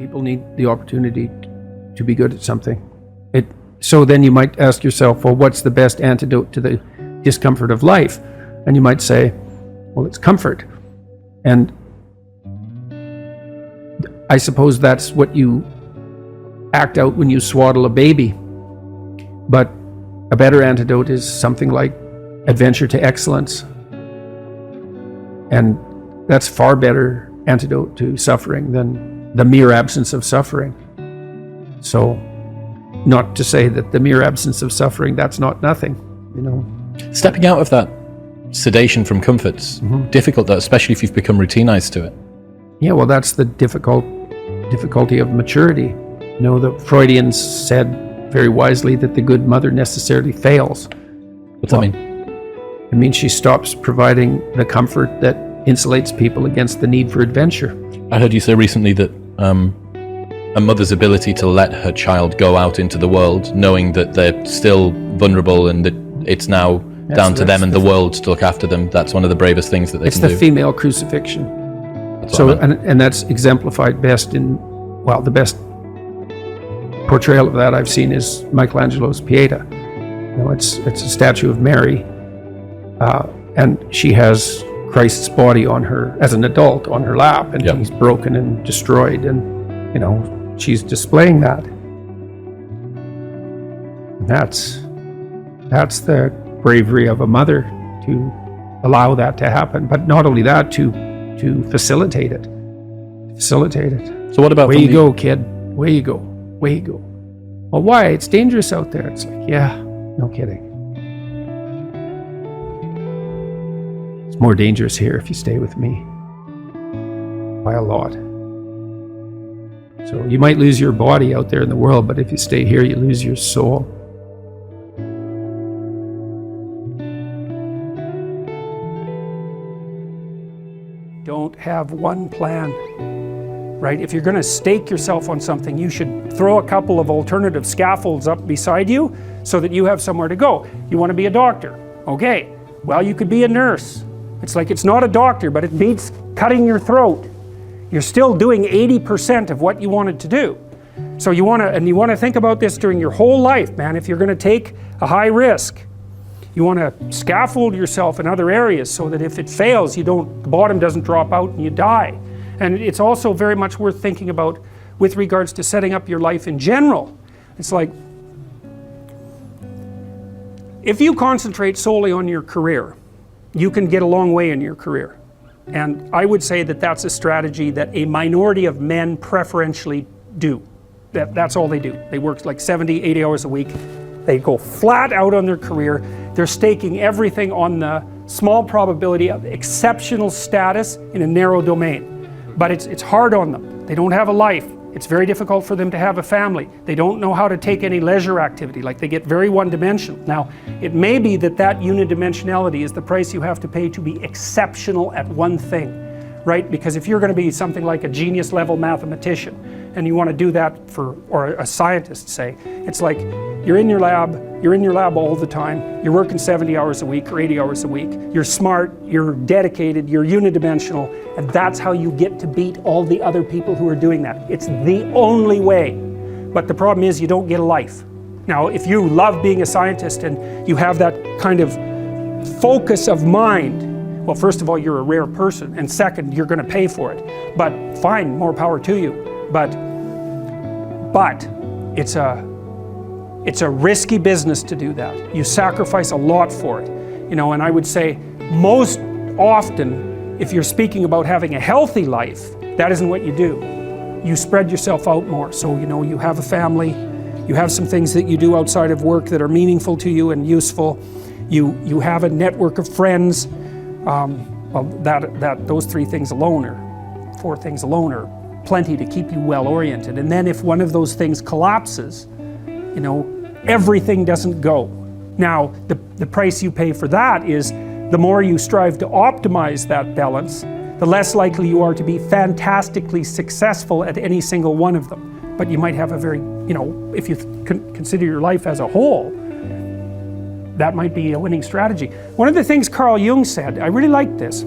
People need the opportunity to be good at something. So then you might ask yourself, well, what's the best antidote to the discomfort of life? And you might say, well, it's comfort. And I suppose that's what you act out when you swaddle a baby. But a better antidote is something like adventure to excellence. And that's far better antidote to suffering than the mere absence of suffering. So, not to say that the mere absence of suffering, that's not nothing, you know. Stepping out of that sedation from comfort's difficult, though, especially if you've become routinized to it. Yeah, well, that's the difficulty of maturity. You know, the Freudians said very wisely that the good mother necessarily fails. What's that mean? It means she stops providing the comfort that insulates people against the need for adventure. I heard you say recently that a mother's ability to let her child go out into the world, knowing that they're still vulnerable and that it's now down to them and the world to look after them, that's one of the bravest things that they can do. It's the female crucifixion. So, and that's exemplified best in, well, the best portrayal of that I've seen is Michelangelo's Pieta. You know, it's a statue of Mary, and she has Christ's body on her, as an adult, on her lap, and he's broken and destroyed, and, you know, she's displaying that. And that's the bravery of a mother, to allow that to happen. But not only that, to facilitate it. So what about... Way you go, kid. Way you go. Way you go. Well, why? It's dangerous out there. It's like, yeah, no kidding. It's more dangerous here if you stay with me. By a lot. So you might lose your body out there in the world, but if you stay here, you lose your soul. Don't have one plan, right? If you're going to stake yourself on something, you should throw a couple of alternative scaffolds up beside you so that you have somewhere to go. You want to be a doctor? Okay, well, you could be a nurse. It's like, it's not a doctor, but it beats cutting your throat. You're still doing 80% of what you wanted to do. So you want to think about this during your whole life, man. If you're going to take a high risk, you want to scaffold yourself in other areas so that if it fails, the bottom doesn't drop out and you die. And it's also very much worth thinking about with regards to setting up your life in general. It's like, if you concentrate solely on your career, you can get a long way in your career. And I would say that that's a strategy that a minority of men preferentially do. That's all they do. They work like 70, 80 hours a week. They go flat out on their career. They're staking everything on the small probability of exceptional status in a narrow domain. But it's hard on them. They don't have a life. It's very difficult for them to have a family. They don't know how to take any leisure activity. Like, they get very one-dimensional. Now, it may be that unidimensionality is the price you have to pay to be exceptional at one thing, right? Because if you're going to be something like a genius level mathematician, and you want to do that or a scientist, say, it's like, you're in your lab all the time, you're working 70 hours a week or 80 hours a week, you're smart, you're dedicated, you're unidimensional, and that's how you get to beat all the other people who are doing that. It's the only way. But the problem is, you don't get a life. Now, if you love being a scientist and you have that kind of focus of mind, well, first of all, you're a rare person, and second, you're going to pay for it. But fine, more power to you. But it's a risky business to do that. You sacrifice a lot for it, you know. And I would say most often, if you're speaking about having a healthy life, that isn't what you do. You spread yourself out more. So, you know, you have a family, you have some things that you do outside of work that are meaningful to you and useful. You have a network of friends. Well, those 3 things alone, or 4 things alone, are plenty to keep you well oriented. And then if one of those things collapses, you know, everything doesn't go. Now, the price you pay for that is, the more you strive to optimize that balance, the less likely you are to be fantastically successful at any single one of them. But you might have a very, you know, if you consider your life as a whole, that might be a winning strategy. One of the things Carl Jung said, I really liked this.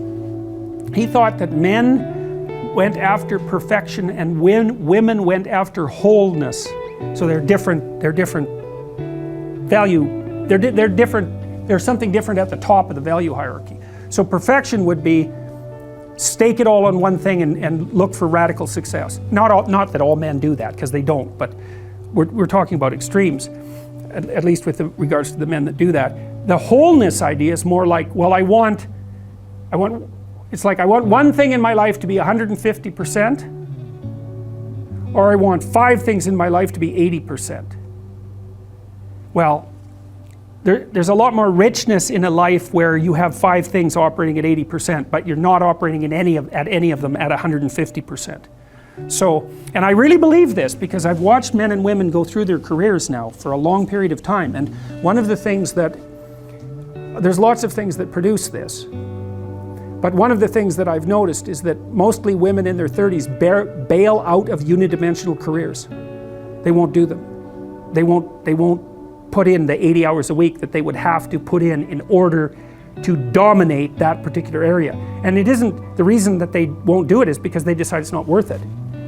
He thought that men went after perfection and women went after wholeness. So they're different value, they're different, there's something different at the top of the value hierarchy. So perfection would be stake it all on one thing and look for radical success. Not that all men do that, because they don't, but we're talking about extremes, at least with regards to the men that do that. The wholeness idea is more like, well, I want one thing in my life to be 150%, or I want 5 things in my life to be 80%. Well, there's a lot more richness in a life where you have 5 things operating at 80%, but you're not operating at any of them at 150%. So, and I really believe this because I've watched men and women go through their careers now for a long period of time, and one of the things there's lots of things that produce this, but one of the things that I've noticed is that mostly women in their 30s bail out of unidimensional careers. They won't do them. They won't put in the 80 hours a week that they would have to put in order to dominate that particular area. And it isn't, the reason that they won't do it is because they decide it's not worth it.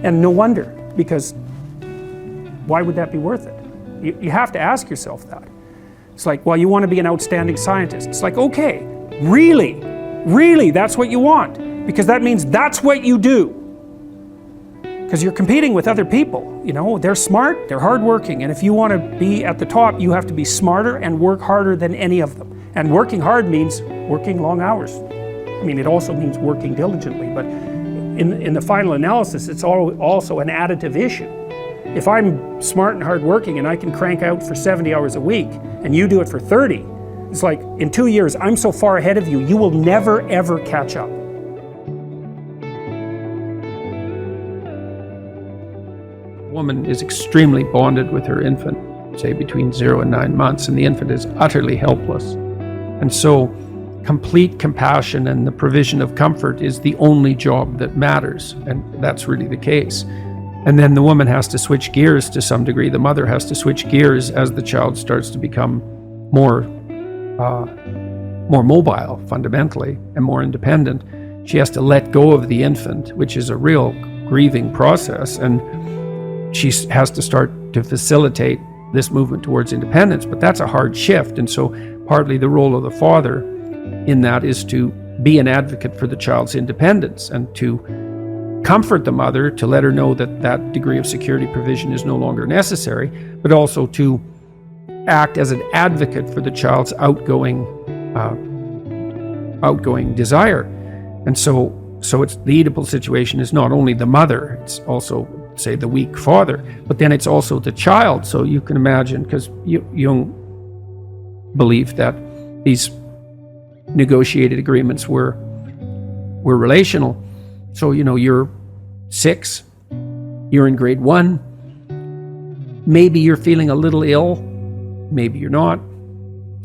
And no wonder, because why would that be worth it? You have to ask yourself that. It's like, well, you want to be an outstanding scientist. It's like, okay, really, that's what you want, because that means that's what you do. Because you're competing with other people, you know, they're smart, they're hardworking, and if you want to be at the top, you have to be smarter and work harder than any of them. And working hard means working long hours. I mean, it also means working diligently, but in the final analysis, it's also an additive issue. If I'm smart and hardworking and I can crank out for 70 hours a week, and you do it for 30, it's like, in 2 years, I'm so far ahead of you, you will never, ever catch up. A woman is extremely bonded with her infant, say between 0 and 9 months, and the infant is utterly helpless. And so, complete compassion and the provision of comfort is the only job that matters, and that's really the case. And then the woman has to switch gears to some degree. The mother has to switch gears as the child starts to become more mobile, fundamentally, and more independent. She has to let go of the infant, which is a real grieving process, and she has to start to facilitate this movement towards independence. But that's a hard shift, and so partly the role of the father in that is to be an advocate for the child's independence and to comfort the mother, to let her know that that degree of security provision is no longer necessary, but also to act as an advocate for the child's outgoing desire. And so it's the Oedipal situation is not only the mother, it's also, say, the weak father, but then it's also the child. So you can imagine, because Jung believed that these negotiated agreements were relational. So, you know, you're 6, you're in grade 1, maybe you're feeling a little ill, maybe you're not,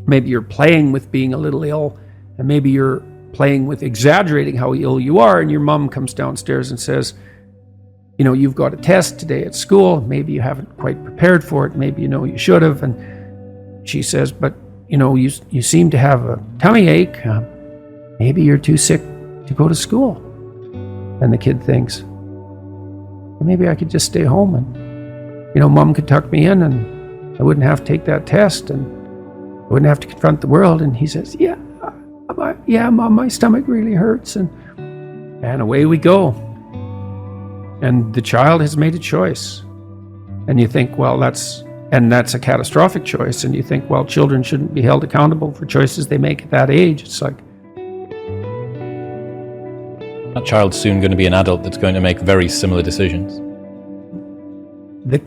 maybe you're playing with being a little ill, and maybe you're playing with exaggerating how ill you are, and your mom comes downstairs and says, you know, you've got a test today at school, maybe you haven't quite prepared for it, maybe you know you should have, and she says, but you know, you seem to have a tummy ache, maybe you're too sick to go to school. And the kid thinks, well, maybe I could just stay home and, you know, mom could tuck me in and I wouldn't have to take that test and I wouldn't have to confront the world. And he says, yeah, mom, my stomach really hurts. And away we go. And the child has made a choice. And you think, well, that's a catastrophic choice. And you think, well, children shouldn't be held accountable for choices they make at that age. It's like, that child's soon going to be an adult that's going to make very similar decisions. The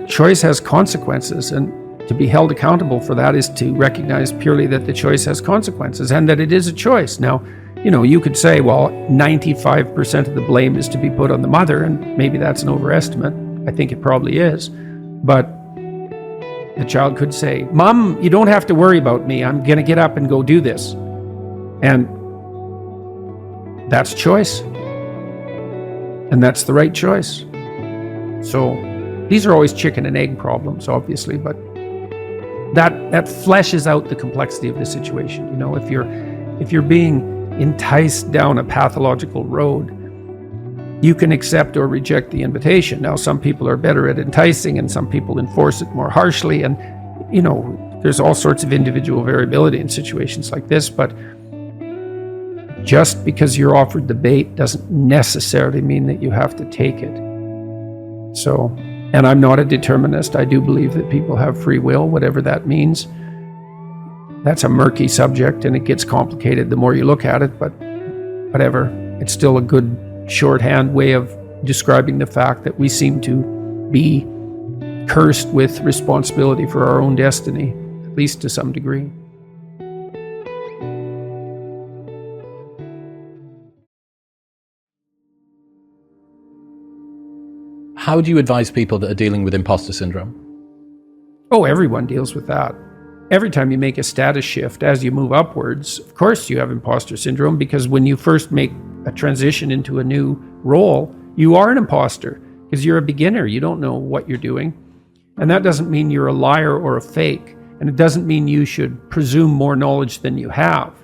choice has consequences, and to be held accountable for that is to recognize purely that the choice has consequences and that it is a choice. Now, you know, you could say, well, 95% of the blame is to be put on the mother, and maybe that's an overestimate. I think it probably is. But the child could say, Mom, you don't have to worry about me. I'm going to get up and go do this. And that's choice. And that's the right choice. So these are always chicken and egg problems, obviously, but that fleshes out the complexity of the situation. You know, if you're being enticed down a pathological road, you can accept or reject the invitation. Now, some people are better at enticing and some people enforce it more harshly. And, there's all sorts of individual variability in situations like this. But just because you're offered the bait doesn't necessarily mean that you have to take it. So, and I'm not a determinist. I do believe that people have free will, whatever that means. That's a murky subject and it gets complicated the more you look at it, but whatever. It's still a good shorthand way of describing the fact that we seem to be cursed with responsibility for our own destiny, at least to some degree. How do you advise people that are dealing with imposter syndrome? Oh, everyone deals with that. Every time you make a status shift, as you move upwards, of course you have imposter syndrome, because when you first make a transition into a new role, you are an imposter because you're a beginner. You don't know what you're doing. And that doesn't mean you're a liar or a fake. And it doesn't mean you should presume more knowledge than you have.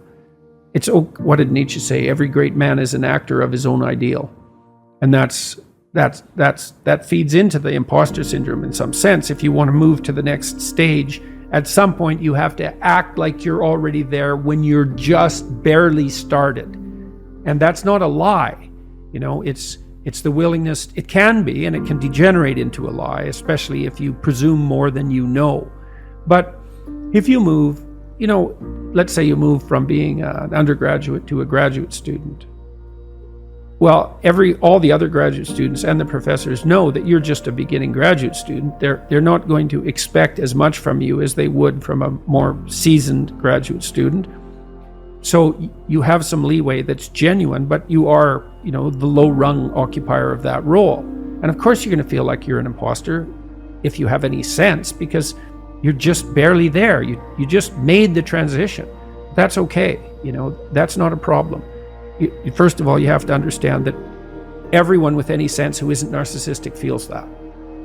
It's, what did Nietzsche say? Every great man is an actor of his own ideal. And that feeds into the imposter syndrome in some sense. If you want to move to the next stage, at some point you have to act like you're already there when you're just barely started. And that's not a lie. It's the willingness. It can be, and it can degenerate into a lie, especially if you presume more than you know. But if you move, let's say you move from being an undergraduate to a graduate student. Well, all the other graduate students and the professors know that you're just a beginning graduate student. They're not going to expect as much from you as they would from a more seasoned graduate student. So you have some leeway that's genuine, but you are, the low-rung occupier of that role. And of course you're going to feel like you're an imposter if you have any sense, because you're just barely there. You just made the transition. That's okay. That's not a problem. First of all, you have to understand that everyone with any sense who isn't narcissistic feels that.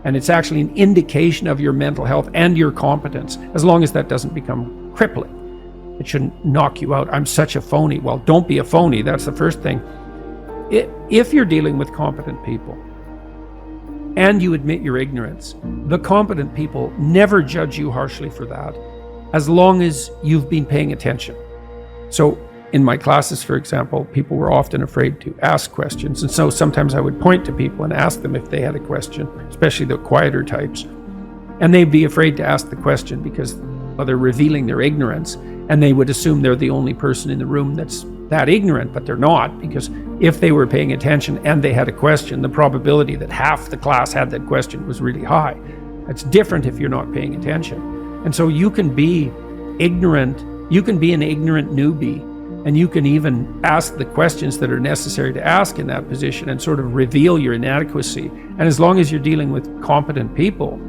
And it's actually an indication of your mental health and your competence, as long as that doesn't become crippling. It shouldn't knock you out. I'm such a phony. Well, don't be a phony. That's the first thing. If you're dealing with competent people and you admit your ignorance, the competent people never judge you harshly for that, as long as you've been paying attention. So in my classes, for example, people were often afraid to ask questions. And so sometimes I would point to people and ask them if they had a question, especially the quieter types. And they'd be afraid to ask the question because, they're revealing their ignorance. And they would assume they're the only person in the room that's that ignorant, but they're not, because if they were paying attention and they had a question, the probability that half the class had that question was really high. It's different if you're not paying attention. And so you can be ignorant, you can be an ignorant newbie, and you can even ask the questions that are necessary to ask in that position and sort of reveal your inadequacy. And as long as you're dealing with competent people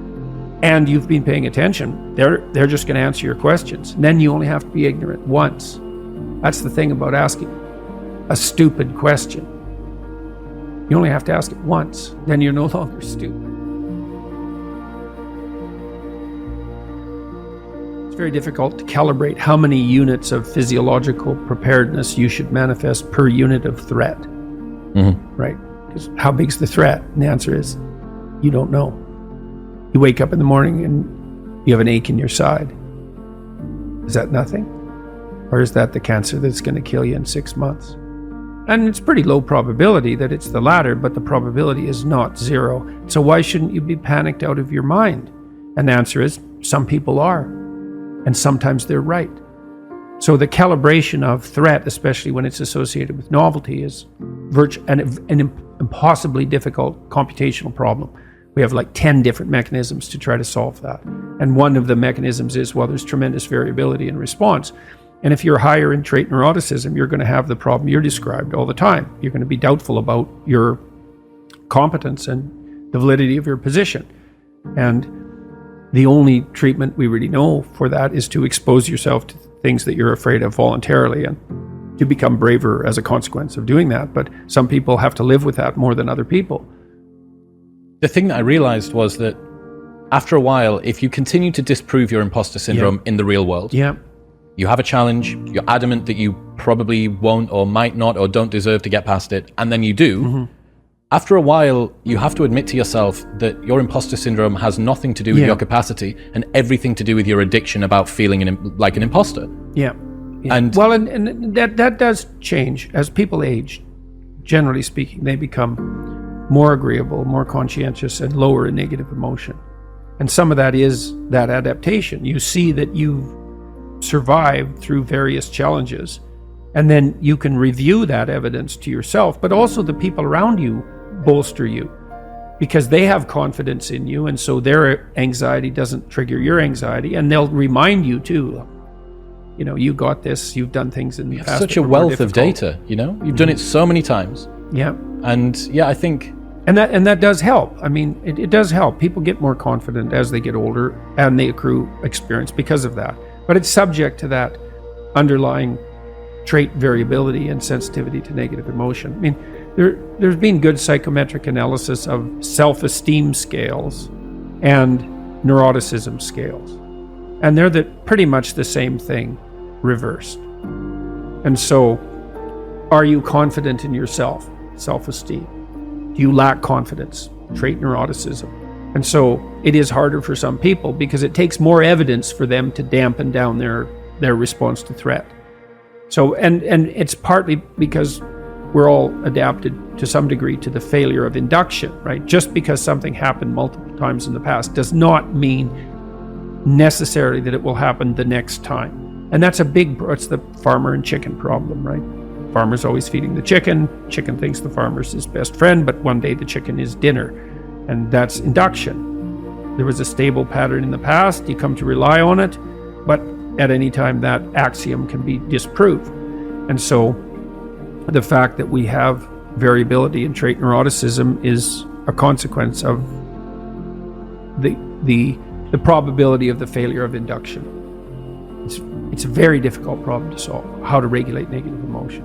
and you've been paying attention, they're just going to answer your questions. And then you only have to be ignorant once. That's the thing about asking a stupid question. You only have to ask it once, then you're no longer stupid. It's very difficult to calibrate how many units of physiological preparedness you should manifest per unit of threat. Mm-hmm. Right? Because how big's the threat? And the answer is, you don't know. You wake up in the morning and you have an ache in your side. Is that nothing? Or is that the cancer that's going to kill you in 6 months? And it's pretty low probability that it's the latter, but the probability is not zero. So why shouldn't you be panicked out of your mind? And the answer is, some people are. And sometimes they're right. So the calibration of threat, especially when it's associated with novelty, is an impossibly difficult computational problem. We have like 10 different mechanisms to try to solve that. And one of the mechanisms is, there's tremendous variability in response. And if you're higher in trait neuroticism, you're going to have the problem you're described all the time. You're going to be doubtful about your competence and the validity of your position. And the only treatment we really know for that is to expose yourself to things that you're afraid of voluntarily and to become braver as a consequence of doing that. But some people have to live with that more than other people. The thing that I realized was that after a while, if you continue to disprove your imposter syndrome in the real world, you have a challenge, you're adamant that you probably won't or might not or don't deserve to get past it, and then you do, after a while, you have to admit to yourself that your imposter syndrome has nothing to do with your capacity and everything to do with your addiction about feeling like an imposter. Yeah. And that does change as people age. Generally speaking, they become more agreeable, more conscientious, and lower in negative emotion. And some of that is that adaptation. You see that you've survived through various challenges, and then you can review that evidence to yourself, but also the people around you bolster you because they have confidence in you, and so their anxiety doesn't trigger your anxiety, and they'll remind you too, you know, you got this, you've done things in the past. Such a wealth of data, you know, you've done it so many times. Yeah. And yeah, I think... And that does help. I mean, it does help. People get more confident as they get older and they accrue experience because of that. But it's subject to that underlying trait variability and sensitivity to negative emotion. I mean, there's been good psychometric analysis of self-esteem scales and neuroticism scales. And they're pretty much the same thing reversed. And so, are you confident in yourself? Self-esteem. Do you lack confidence? Trait neuroticism. And so it is harder for some people because it takes more evidence for them to dampen down their response to threat. So, and it's partly because we're all adapted to some degree to the failure of induction, right? Just because something happened multiple times in the past does not mean necessarily that it will happen the next time. And that's it's the farmer and chicken problem, right? Farmer's always feeding the chicken. Chicken thinks the farmer's his best friend, but one day the chicken is dinner. And that's induction. There was a stable pattern in the past. You come to rely on it, but at any time that axiom can be disproved. And so the fact that we have variability in trait neuroticism is a consequence of the probability of the failure of induction. It's a very difficult problem to solve, how to regulate negative emotion.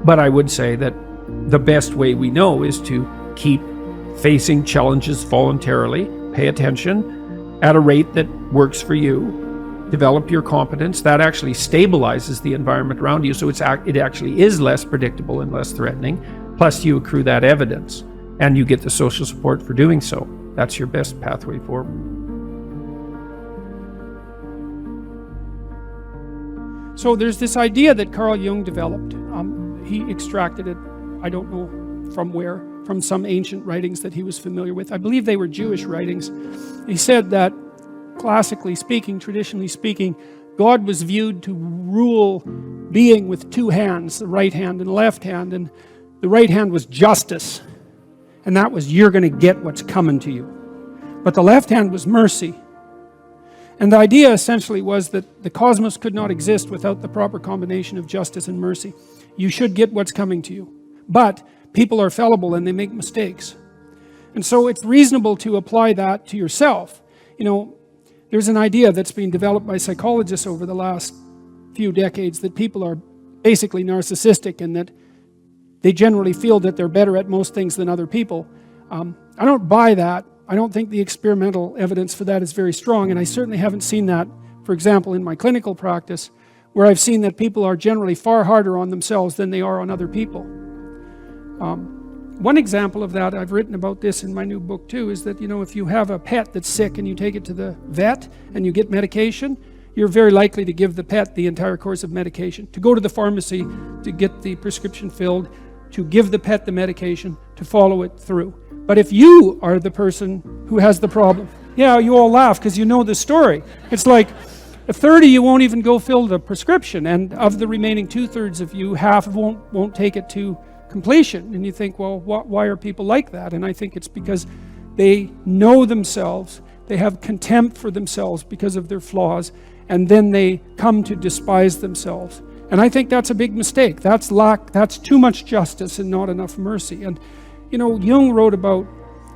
But I would say that the best way we know is to keep facing challenges voluntarily, pay attention at a rate that works for you, develop your competence. That actually stabilizes the environment around you, so it actually is less predictable and less threatening. Plus you accrue that evidence and you get the social support for doing so. That's your best pathway forward. So there's this idea that Carl Jung developed. He extracted it, I don't know from where, from some ancient writings that he was familiar with. I believe they were Jewish writings. He said that, classically speaking, traditionally speaking, God was viewed to rule being with two hands, the right hand and the left hand, and the right hand was justice, and that was you're going to get what's coming to you. But the left hand was mercy. And the idea essentially was that the cosmos could not exist without the proper combination of justice and mercy. You should get what's coming to you. But people are fallible and they make mistakes. And so it's reasonable to apply that to yourself. You know, there's an idea that's been developed by psychologists over the last few decades that people are basically narcissistic and that they generally feel that they're better at most things than other people. I don't buy that. I don't think the experimental evidence for that is very strong, and I certainly haven't seen that, for example, in my clinical practice, where I've seen that people are generally far harder on themselves than they are on other people. One example of that, I've written about this in my new book too, is that, you know, if you have a pet that's sick and you take it to the vet and you get medication, you're very likely to give the pet the entire course of medication, to go to the pharmacy to get the prescription filled, to give the pet the medication, to follow it through. But if you are the person who has the problem, yeah, you all laugh because you know the story. It's like a third of you won't even go fill the prescription, and of the remaining 2/3 of you, half won't take it to completion. And you think, well, why are people like that? And I think it's because they know themselves, they have contempt for themselves because of their flaws, and then they come to despise themselves. And I think that's a big mistake. That's too much justice and not enough mercy. And you know, Jung wrote about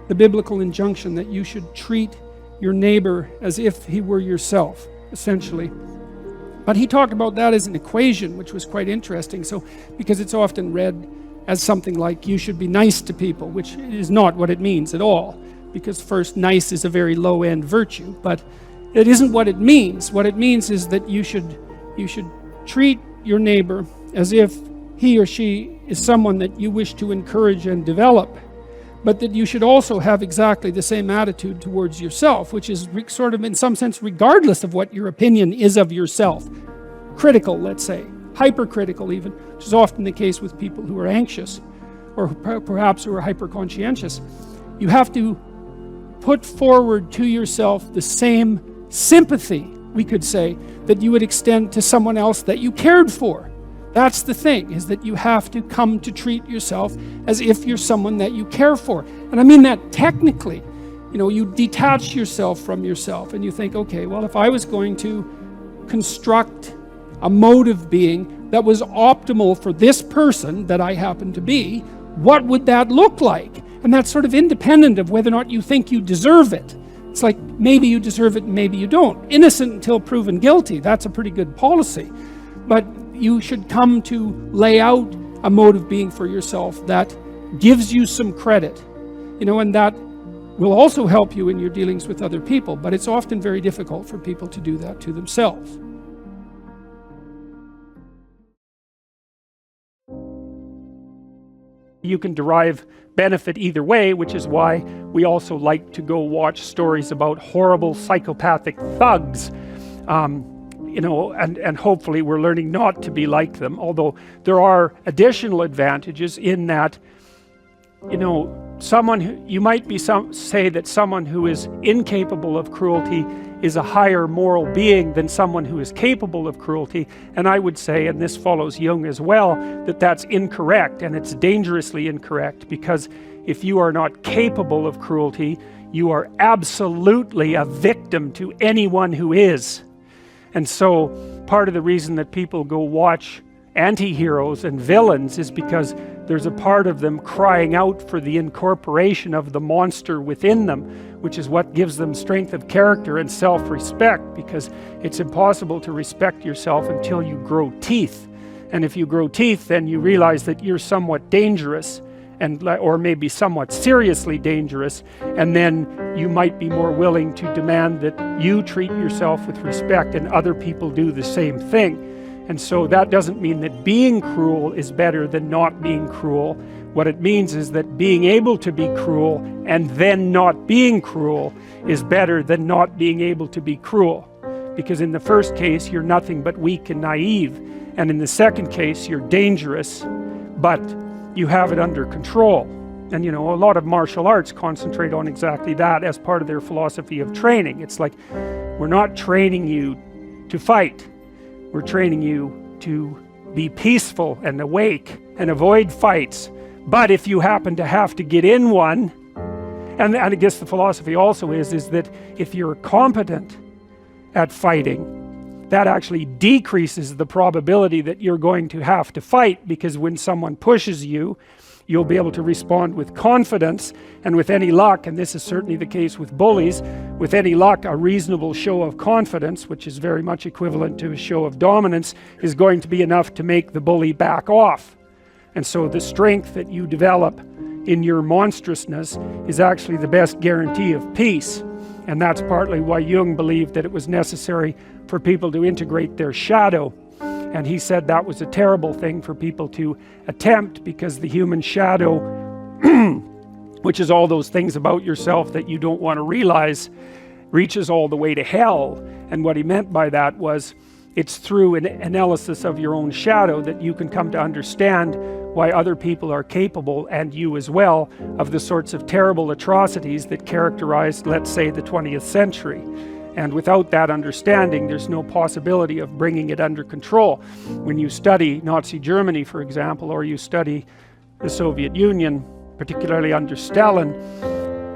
the biblical injunction that you should treat your neighbor as if he were yourself, essentially. But he talked about that as an equation, which was quite interesting. So, because it's often read as something like you should be nice to people, which is not what it means at all. Because first, nice is a very low-end virtue, but it isn't what it means. What it means is that you should treat your neighbor as if he or she is someone that you wish to encourage and develop, but that you should also have exactly the same attitude towards yourself, which is sort of in some sense regardless of what your opinion is of yourself. Critical, let's say, hypercritical even, which is often the case with people who are anxious or perhaps who are hyper-conscientious. You have to put forward to yourself the same sympathy, we could say, that you would extend to someone else that you cared for. That's the thing, is that you have to come to treat yourself as if you're someone that you care for. And I mean that technically. You detach yourself from yourself and you think, okay, well, if I was going to construct a mode of being that was optimal for this person that I happen to be, what would that look like? And that's sort of independent of whether or not you think you deserve it. It's like, maybe you deserve it and maybe you don't. Innocent until proven guilty, that's a pretty good policy. But you should come to lay out a mode of being for yourself that gives you some credit, and that will also help you in your dealings with other people, but it's often very difficult for people to do that to themselves. You can derive benefit either way, which is why we also like to go watch stories about horrible psychopathic thugs. And hopefully we're learning not to be like them, although there are additional advantages in that, you might say that someone who is incapable of cruelty is a higher moral being than someone who is capable of cruelty, and I would say, and this follows Jung as well, that that's incorrect, and it's dangerously incorrect, because if you are not capable of cruelty, you are absolutely a victim to anyone who is. And so part of the reason that people go watch anti-heroes and villains is because there's a part of them crying out for the incorporation of the monster within them, which is what gives them strength of character and self-respect, because it's impossible to respect yourself until you grow teeth. And if you grow teeth, then you realize that you're somewhat dangerous, or maybe somewhat seriously dangerous, and then you might be more willing to demand that you treat yourself with respect and other people do the same thing. And so that doesn't mean that being cruel is better than not being cruel. What it means is that being able to be cruel and then not being cruel is better than not being able to be cruel. Because in the first case, you're nothing but weak and naive. And in the second case, you're dangerous, but you have it under control. And a lot of martial arts concentrate on exactly that as part of their philosophy of training. It's like, we're not training you to fight. We're training you to be peaceful and awake and avoid fights. But if you happen to have to get in one, and I guess the philosophy also is that if you're competent at fighting, that actually decreases the probability that you're going to have to fight, because when someone pushes you, you'll be able to respond with confidence, and with any luck, and this is certainly the case with bullies, with any luck, a reasonable show of confidence, which is very much equivalent to a show of dominance, is going to be enough to make the bully back off. And so the strength that you develop in your monstrousness is actually the best guarantee of peace. And that's partly why Jung believed that it was necessary for people to integrate their shadow. And he said that was a terrible thing for people to attempt, because the human shadow, which is all those things about yourself that you don't want to realize, reaches all the way to hell. And what he meant by that was, it's through an analysis of your own shadow that you can come to understand why other people are capable, and you as well, of the sorts of terrible atrocities that characterized, let's say, the 20th century. And without that understanding, there's no possibility of bringing it under control. When you study Nazi Germany, for example, or you study the Soviet Union, particularly under Stalin,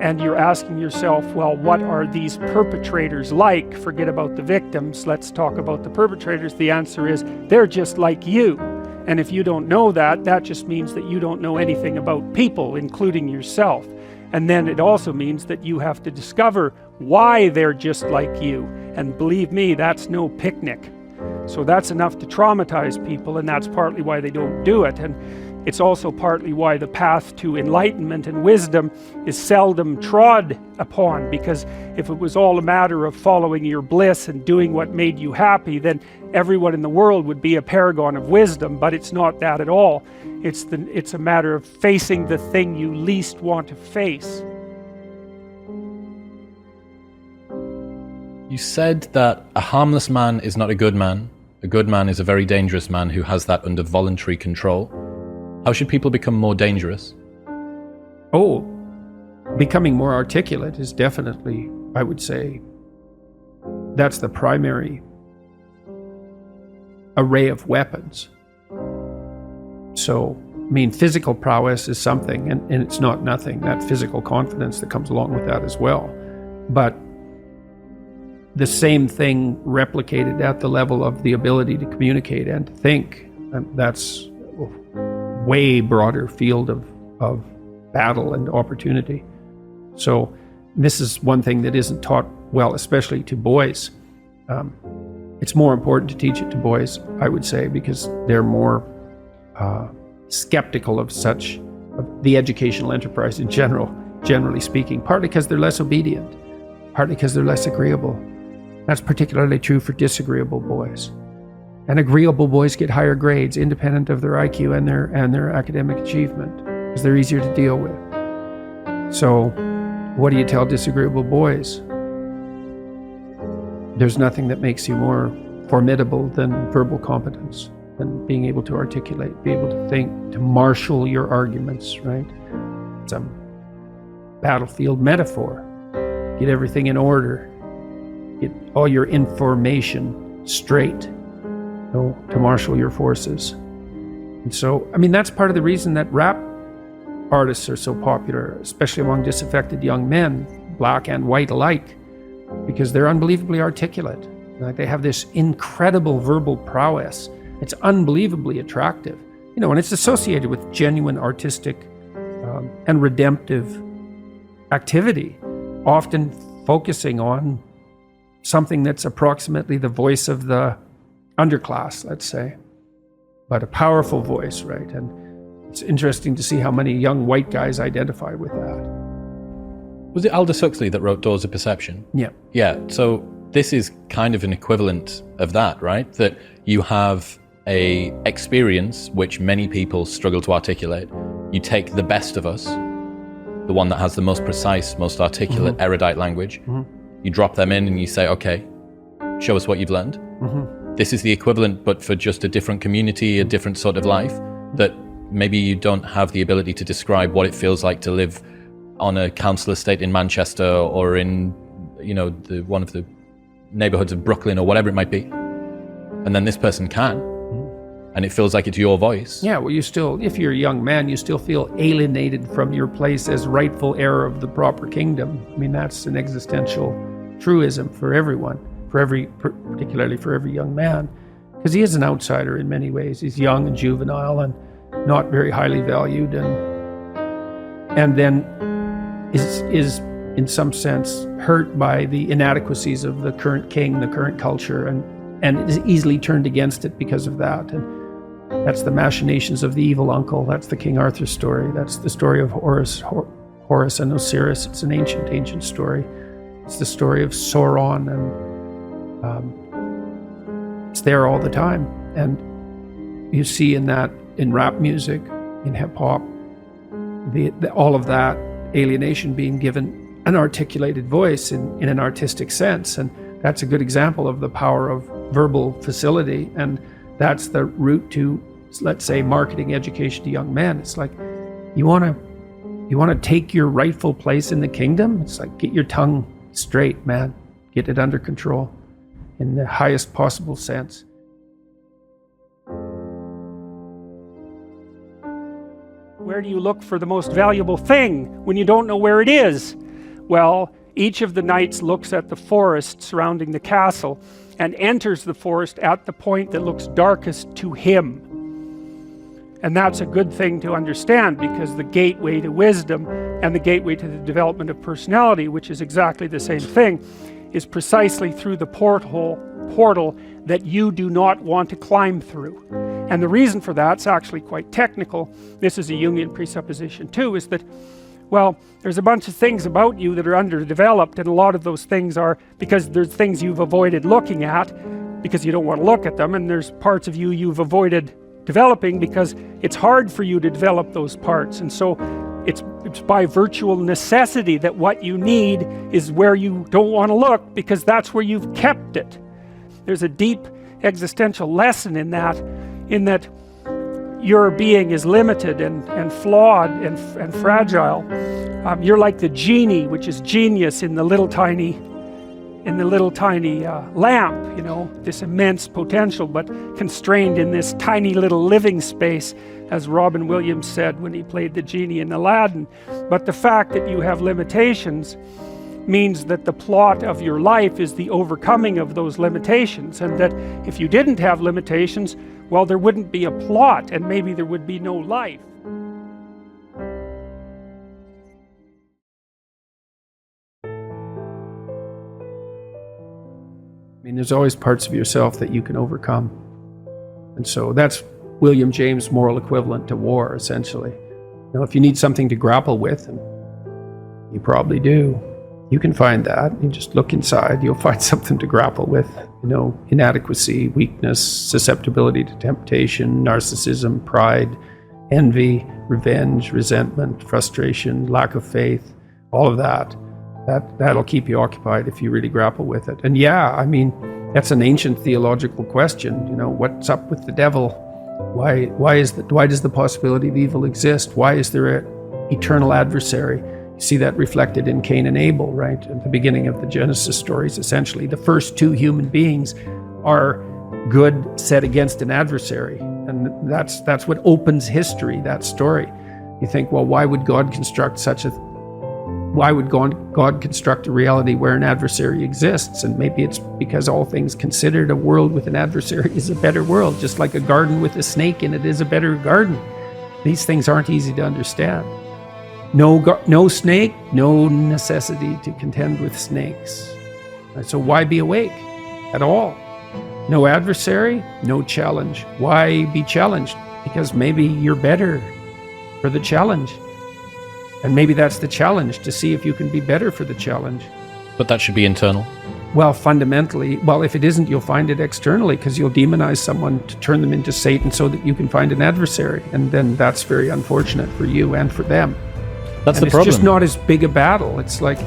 and you're asking yourself, well, what are these perpetrators like? Forget about the victims, let's talk about the perpetrators. The answer is, they're just like you. And if you don't know that, that just means that you don't know anything about people, including yourself. And then it also means that you have to discover why they're just like you. And believe me, that's no picnic. So that's enough to traumatize people, and that's partly why they don't do it. And It's also partly why the path to enlightenment and wisdom is seldom trod upon, because if it was all a matter of following your bliss and doing what made you happy, then everyone in the world would be a paragon of wisdom. But it's not that at all. It's a matter of facing the thing you least want to face. You said that a harmless man is not a good man. A good man is a very dangerous man who has that under voluntary control. How should people become more dangerous? Oh, becoming more articulate is definitely, I would say, that's the primary array of weapons. So, I mean, physical prowess is something, and it's not nothing, that physical confidence that comes along with that as well. But the same thing replicated at the level of the ability to communicate and to think, and that's a way broader field of battle and opportunity. So this is one thing that isn't taught well, especially to boys. It's more important to teach it to boys, I would say, because they're more skeptical of the educational enterprise in general, generally speaking, partly because they're less obedient, partly because they're less agreeable. That's particularly true for disagreeable boys. And agreeable boys get higher grades, independent of their IQ and their academic achievement, because they're easier to deal with. So, what do you tell disagreeable boys? There's nothing that makes you more formidable than verbal competence, than being able to articulate, be able to think, to marshal your arguments, right? It's a battlefield metaphor. Get everything in order. Get all your information straight, to marshal your forces. And so, I mean, that's part of the reason that rap artists are so popular, especially among disaffected young men, black and white alike, because they're unbelievably articulate. Like, they have this incredible verbal prowess. It's unbelievably attractive, and it's associated with genuine artistic and redemptive activity, often focusing on something that's approximately the voice of the underclass, let's say, but a powerful voice, right? And it's interesting to see how many young white guys identify with that. Was it Aldous Huxley that wrote Doors of Perception? Yeah. Yeah, so this is kind of an equivalent of that, right? That you have a experience which many people struggle to articulate. You take the best of us, the one that has the most precise, most articulate, erudite language. You drop them in and you say, okay, show us what you've learned. This is the equivalent, but for just a different community, a different sort of life, that maybe you don't have the ability to describe what it feels like to live on a council estate in Manchester or in, one of the neighborhoods of Brooklyn or whatever it might be. And then this person can. And it feels like it's your voice. Yeah, well, if you're a young man, you still feel alienated from your place as rightful heir of the proper kingdom. I mean, that's an existential truism for everyone, particularly for every young man, because he is an outsider in many ways. He's young and juvenile and not very highly valued, and then is in some sense hurt by the inadequacies of the current king, the current culture, and is easily turned against it because of that. And that's the machinations of the evil uncle. That's the King Arthur story. That's the story of Horus and Osiris. It's an ancient story. It's the story of Sauron, and it's there all the time. And you see in rap music, in hip hop, all of that alienation being given an articulated voice in an artistic sense. And that's a good example of the power of verbal facility. And that's the route to, let's say, marketing education to young men. It's like, you want to take your rightful place in the kingdom? It's like, get your tongue straight, man. Get it under control in the highest possible sense. Where do you look for the most valuable thing when you don't know where it is? Well, each of the knights looks at the forest surrounding the castle and enters the forest at the point that looks darkest to him. And that's a good thing to understand, because the gateway to wisdom and the gateway to the development of personality, which is exactly the same thing, is precisely through the portal that you do not want to climb through. And the reason for that's actually quite technical. This is a Jungian presupposition too, is that, well, there's a bunch of things about you that are underdeveloped, and a lot of those things are because there's things you've avoided looking at because you don't want to look at them, and there's parts of you you've avoided developing because it's hard for you to develop those parts. And so it's by virtual necessity that what you need is where you don't want to look, because that's where you've kept it. There's a deep existential lesson in that your being is limited and flawed and fragile. You're like the genie, which is genius in the little tiny lamp, you know, this immense potential, but constrained in this tiny little living space, as Robin Williams said when he played the genie in Aladdin. But the fact that you have limitations means that the plot of your life is the overcoming of those limitations, and that if you didn't have limitations, well, there wouldn't be a plot, and maybe there would be no life. I mean, there's always parts of yourself that you can overcome. And so that's William James' moral equivalent to war, essentially. You know, if you need something to grapple with, and you probably do, you can find that. You just look inside, you'll find something to grapple with. You know, inadequacy, weakness, susceptibility to temptation, narcissism, pride, envy, revenge, resentment, frustration, lack of faith, all of that. That'll keep you occupied if you really grapple with it. And yeah, I mean, that's an ancient theological question. You know, what's up with the devil? Why does the possibility of evil exist? Why is there an eternal adversary? You see that reflected in Cain and Abel, right? At the beginning of the Genesis stories, essentially. The first two human beings are good set against an adversary. And that's what opens history, that story. You think, well, why would God construct a reality where an adversary exists? And maybe it's because all things considered, a world with an adversary is a better world, just like a garden with a snake in it is a better garden. These things aren't easy to understand. No snake, no necessity to contend with snakes. So why be awake at all? No adversary, no challenge. Why be challenged? Because maybe you're better for the challenge. And maybe that's the challenge, to see if you can be better for the challenge. But that should be internal. Well, fundamentally, if it isn't, you'll find it externally, because you'll demonize someone to turn them into Satan so that you can find an adversary. And then that's very unfortunate for you and for them. That's and the problem. It's just not as big a battle. It's like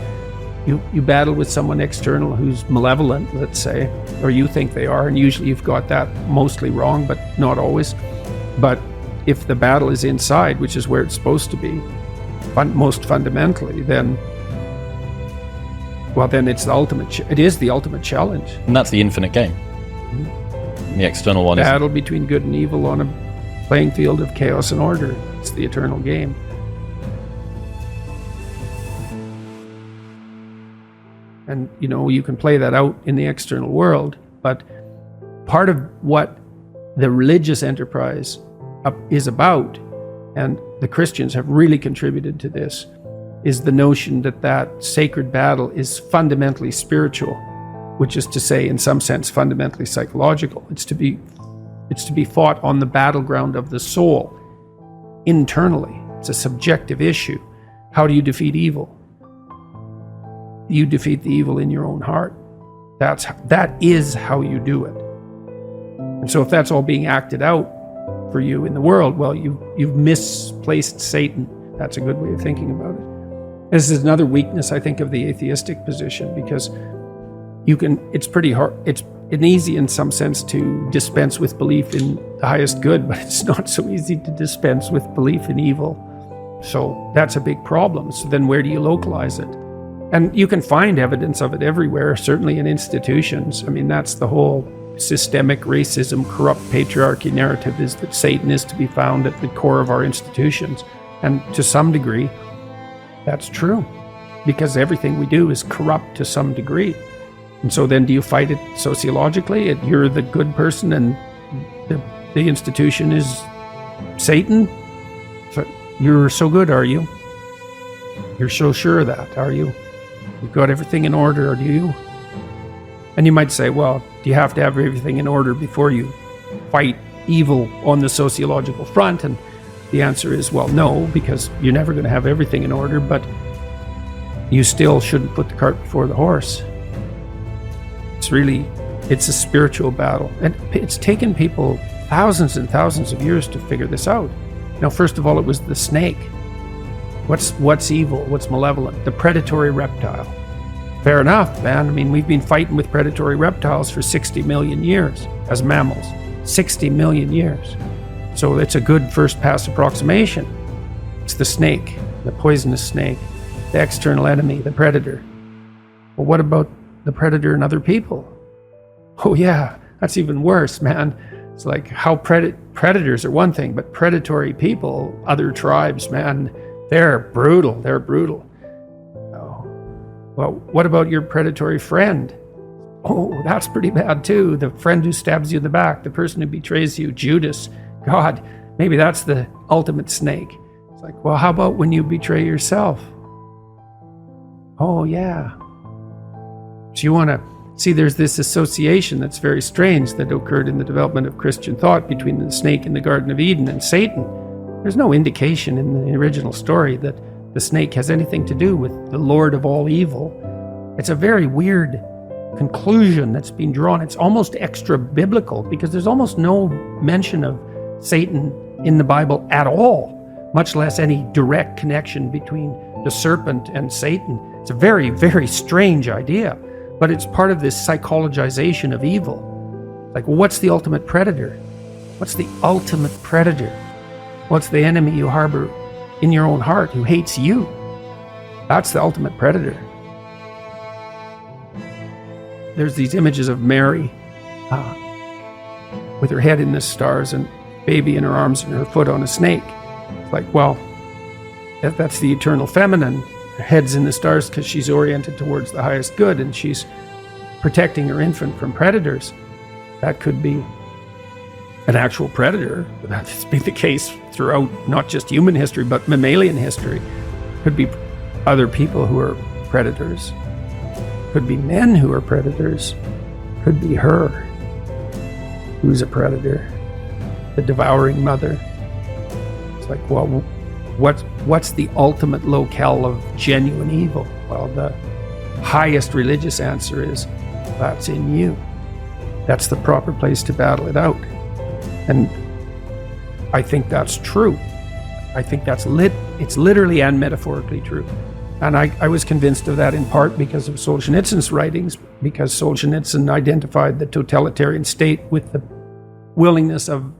you battle with someone external who's malevolent, let's say, or you think they are, and usually you've got that mostly wrong, but not always. But if the battle is inside, which is where it's supposed to be, most fundamentally, then it's the ultimate. It is the ultimate challenge. And that's the infinite game. Mm-hmm. The external one is battle between good and evil on a playing field of chaos and order. It's the eternal game. And, you know, you can play that out in the external world, but part of what the religious enterprise is about, and the Christians have really contributed to this, is the notion that sacred battle is fundamentally spiritual, which is to say, in some sense, fundamentally psychological. It's to be fought on the battleground of the soul, internally. It's a subjective issue. How do you defeat evil? You defeat the evil in your own heart. That is how you do it. And so if that's all being acted out for you in the world, well, you've misplaced Satan. That's a good way of thinking about it. This is another weakness, I think, of the atheistic position, because it's pretty hard, it's easy in some sense to dispense with belief in the highest good, but it's not so easy to dispense with belief in evil. So that's a big problem. So then where do you localize it? And you can find evidence of it everywhere, certainly in institutions. I mean, that's the whole systemic racism, corrupt patriarchy narrative, is that Satan is to be found at the core of our institutions. And to some degree, that's true, because everything we do is corrupt to some degree. And so then do you fight it sociologically? You're the good person and the institution is Satan? So you're so good, are you? You're so sure of that, are you? You've got everything in order, do you? And you might say, well, do you have to have everything in order before you fight evil on the sociological front? And the answer is, well, no, because you're never going to have everything in order, but you still shouldn't put the cart before the horse. It's a spiritual battle. And it's taken people thousands and thousands of years to figure this out. Now, first of all, it was the snake. What's evil? What's malevolent? The predatory reptile. Fair enough, man. I mean, we've been fighting with predatory reptiles for 60 million years as mammals. 60 million years. So it's a good first pass approximation. It's the snake, the poisonous snake, the external enemy, the predator. Well, what about the predator and other people? Oh yeah, that's even worse, man. It's like how predators are one thing, but predatory people, other tribes, man, they're brutal. Oh. Well, what about your predatory friend? Oh, that's pretty bad too. The friend who stabs you in the back, the person who betrays you, Judas. God, maybe that's the ultimate snake. It's like, well, how about when you betray yourself? Oh yeah. So you want to see, there's this association that's very strange that occurred in the development of Christian thought between the snake in the Garden of Eden and Satan. There's no indication in the original story that the snake has anything to do with the Lord of all evil. It's a very weird conclusion that's been drawn. It's almost extra biblical because there's almost no mention of Satan in the Bible at all, much less any direct connection between the serpent and Satan. It's a very, very strange idea, but it's part of this psychologization of evil. Like, what's the ultimate predator? What's the ultimate predator? What's the enemy you harbor in your own heart who hates you? That's the ultimate predator. There's these images of Mary with her head in the stars and baby in her arms and her foot on a snake. It's like, well, that's the eternal feminine. Her head's in the stars because she's oriented towards the highest good and she's protecting her infant from predators. That could be an actual predator. That's been the case throughout not just human history, but mammalian history. Could be other people who are predators. Could be men who are predators. Could be her, who's a predator. The devouring mother. It's like, well, what's the ultimate locale of genuine evil? Well, the highest religious answer is, that's in you. That's the proper place to battle it out. And I think that's true. I think it's literally and metaphorically true. And I was convinced of that in part because of Solzhenitsyn's writings, because Solzhenitsyn identified the totalitarian state with the willingness of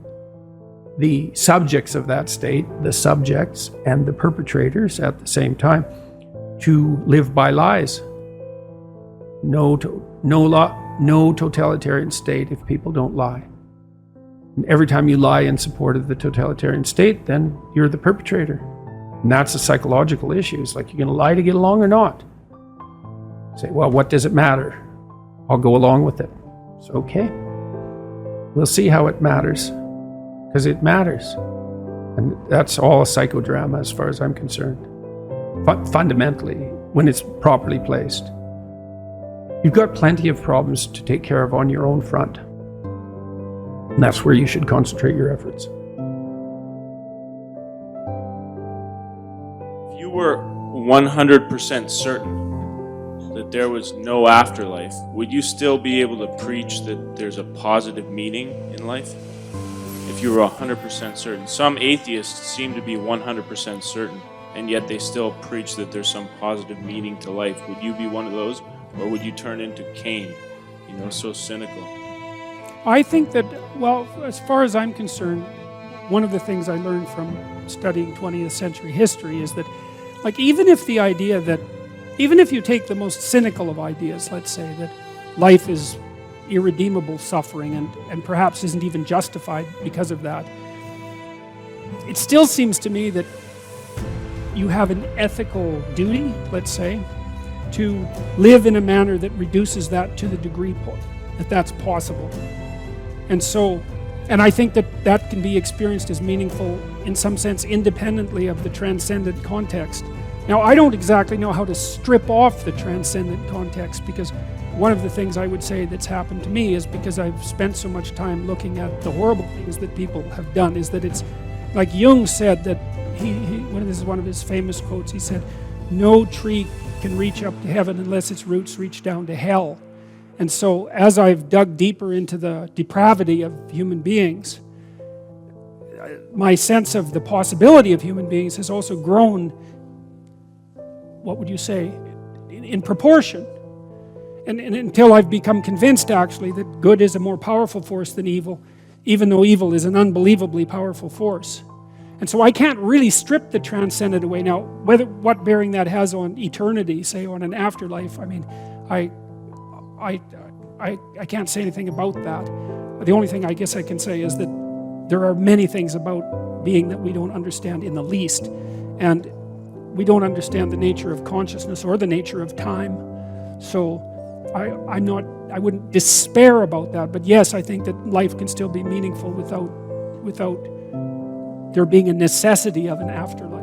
the subjects of that state, the subjects and the perpetrators at the same time, to live by lies. No totalitarian state if people don't lie. And every time you lie in support of the totalitarian state, then you're the perpetrator. And that's a psychological issue. It's like, you're going to lie to get along or not? Say, well, what does it matter? I'll go along with it. It's okay. We'll see how it matters. Because it matters. And that's all a psychodrama as far as I'm concerned. Fundamentally, when it's properly placed. You've got plenty of problems to take care of on your own front. And that's where you should concentrate your efforts. If you were 100% certain that there was no afterlife, would you still be able to preach that there's a positive meaning in life? If you were 100% certain. Some atheists seem to be 100% certain, and yet they still preach that there's some positive meaning to life. Would you be one of those, or would you turn into Cain, so cynical? I think that, well, as far as I'm concerned, one of the things I learned from studying 20th century history is that, like, even if you take the most cynical of ideas, let's say that life is irredeemable suffering and perhaps isn't even justified because of that, it still seems to me that you have an ethical duty, let's say, to live in a manner that reduces that to the degree that that's possible. And I think that can be experienced as meaningful in some sense independently of the transcendent context. Now, I don't exactly know how to strip off the transcendent context, because one of the things I would say that's happened to me is because I've spent so much time looking at the horrible things that people have done, is that it's like Jung said that this is one of his famous quotes. He said, "No tree can reach up to heaven unless its roots reach down to hell." And so as I've dug deeper into the depravity of human beings, my sense of the possibility of human beings has also grown, what would you say, in proportion. And until I've become convinced, actually, that good is a more powerful force than evil, even though evil is an unbelievably powerful force. And so I can't really strip the transcendent away. Now, what bearing that has on eternity, say on an afterlife, I mean, I can't say anything about that. The only thing I guess I can say is that there are many things about being that we don't understand in the least. And we don't understand the nature of consciousness or the nature of time. So I wouldn't despair about that, but yes, I think that life can still be meaningful without there being a necessity of an afterlife.